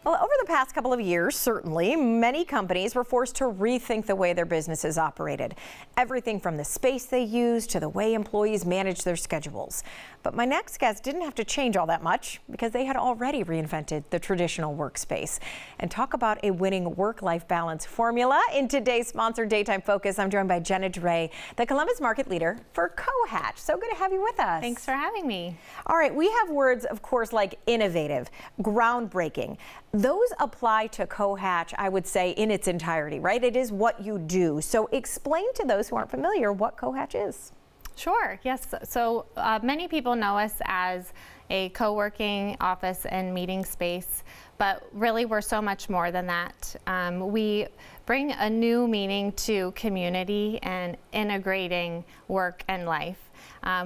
Well, over the past couple of years, certainly, many companies were forced to rethink the way their businesses operated. Everything from the space they use to the way employees manage their schedules. But my next guest didn't have to change all that much because they had already reinvented the traditional workspace. And talk about a winning work-life balance formula. In today's sponsored Daytime Focus, I'm joined by Jenna Dre, the Columbus market leader for COhatch. So good to have you with us. Thanks for having me. All right, we have words, of course, like innovative, groundbreaking. Those apply to COhatch, I would say, in its entirety, right? It is what you do. So explain to those who aren't familiar what COhatch is. Sure, yes. So many people know us as a co-working office and meeting space, but really we're so much more than that. We bring a new meaning to community and integrating work and life.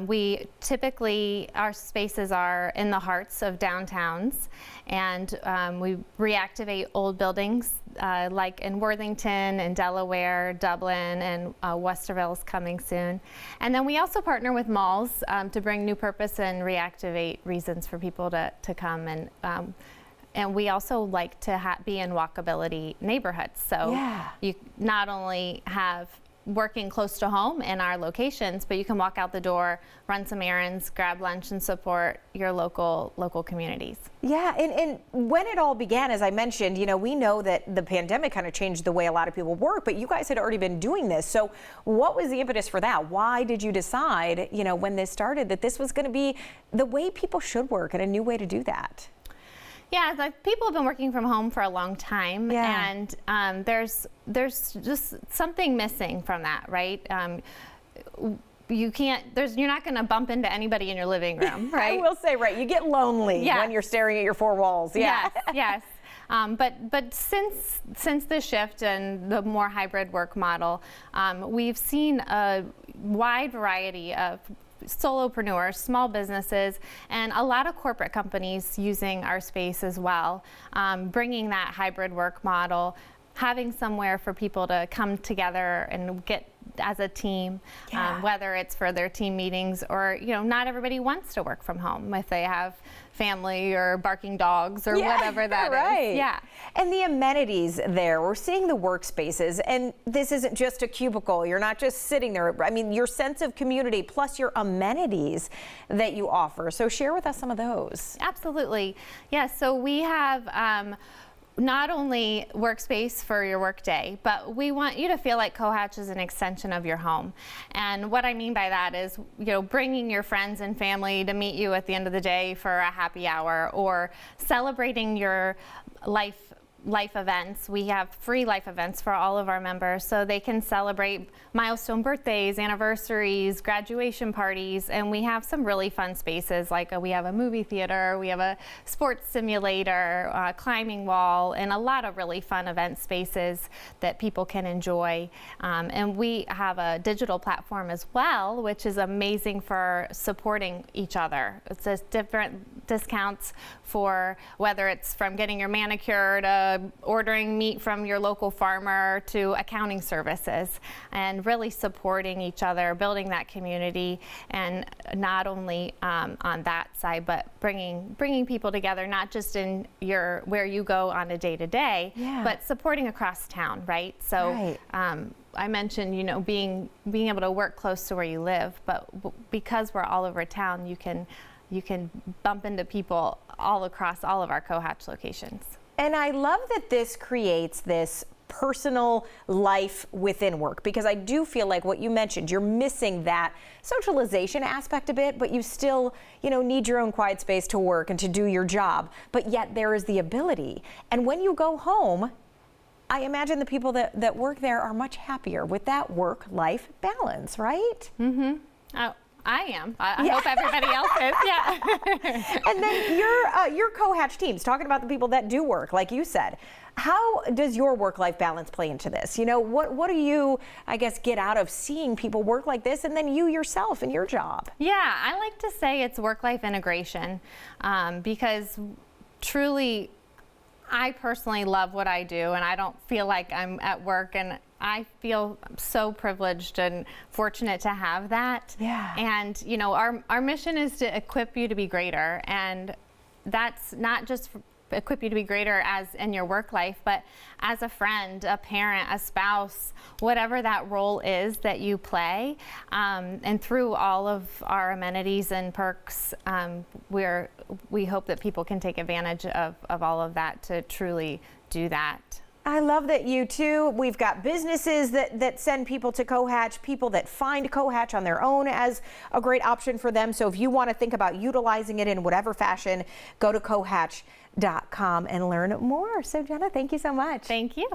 We typically, our spaces are in the hearts of downtowns, and we reactivate old buildings like in Worthington and Delaware, Dublin, and Westerville's coming soon. And then we also partner with malls to bring new purpose and reactivate reasons for people to come. And we also like to be in walkability neighborhoods. So you not only have working close to home in our locations, but you can walk out the door, run some errands, grab lunch, and support your local communities. Yeah, and when it all began, as I mentioned, you know, we know that the pandemic kind of changed the way a lot of people work, but you guys had already been doing this. So what was the impetus for that? Why did you decide, you know, when this started, that this was going to be the way people should work and a new way to do that? Yeah, like people have been working from home for a long time, and there's just something missing from that, right? You're not going to bump into anybody in your living room, right? I will say, right, you get lonely when you're staring at your four walls. Yeah. Yes. But since the shift and the more hybrid work model, we've seen a wide variety of solopreneurs, small businesses, and a lot of corporate companies using our space as well, bringing that hybrid work model, having somewhere for people to come together and get as a team, whether it's for their team meetings or, you know, not everybody wants to work from home if they have family or barking dogs or whatever that is. Yeah. And the amenities there, we're seeing the workspaces, and this isn't just a cubicle. You're not just sitting there. I mean, your sense of community plus your amenities that you offer. So share with us some of those. Absolutely. Yes. So we have not only workspace for your workday, but we want you to feel like COhatch is an extension of your home. And what I mean by that is, you know, bringing your friends and family to meet you at the end of the day for a happy hour, or celebrating your life events. We have free life events for all of our members, so they can celebrate milestone birthdays, anniversaries, graduation parties, and we have some really fun spaces, like we have a movie theater, we have a sports simulator, climbing wall, and a lot of really fun event spaces that people can enjoy. And we have a digital platform as well, which is amazing for supporting each other. It's just different discounts for whether it's from getting your manicure to ordering meat from your local farmer to accounting services, and really supporting each other, building that community, and not only on that side, but bringing people together, not just in where you go on a day-to-day, but supporting across town, right? So I mentioned, you know, being able to work close to where you live, but because we're all over town, you can bump into people all across all of our COhatch locations. And I love that this creates this personal life within work, because I do feel like what you mentioned, you're missing that socialization aspect a bit, but you still, you know, need your own quiet space to work and to do your job, but yet there is the ability. And when you go home, I imagine the people that work there are much happier with that work-life balance, right? Mm-hmm. Oh, I am. I hope everybody else is. Yeah. And then your COhatch teams, talking about the people that do work, like you said, how does your work-life balance play into this? You know, what do you, I guess, get out of seeing people work like this, and then you yourself in your job? Yeah, I like to say it's work-life integration, because truly, I personally love what I do, and I don't feel like I'm at work, and I feel so privileged and fortunate to have that. Yeah. And, you know, our mission is to equip you to be greater, and that's not just equip you to be greater as in your work life, but as a friend, a parent, a spouse, whatever that role is that you play. And through all of our amenities and perks, we hope that people can take advantage of all of that to truly do that. I love that you too. We've got businesses that send people to COhatch, people that find COhatch on their own as a great option for them. So if you want to think about utilizing it in whatever fashion, go to COhatch.com and learn more. So Jenna, thank you so much. Thank you.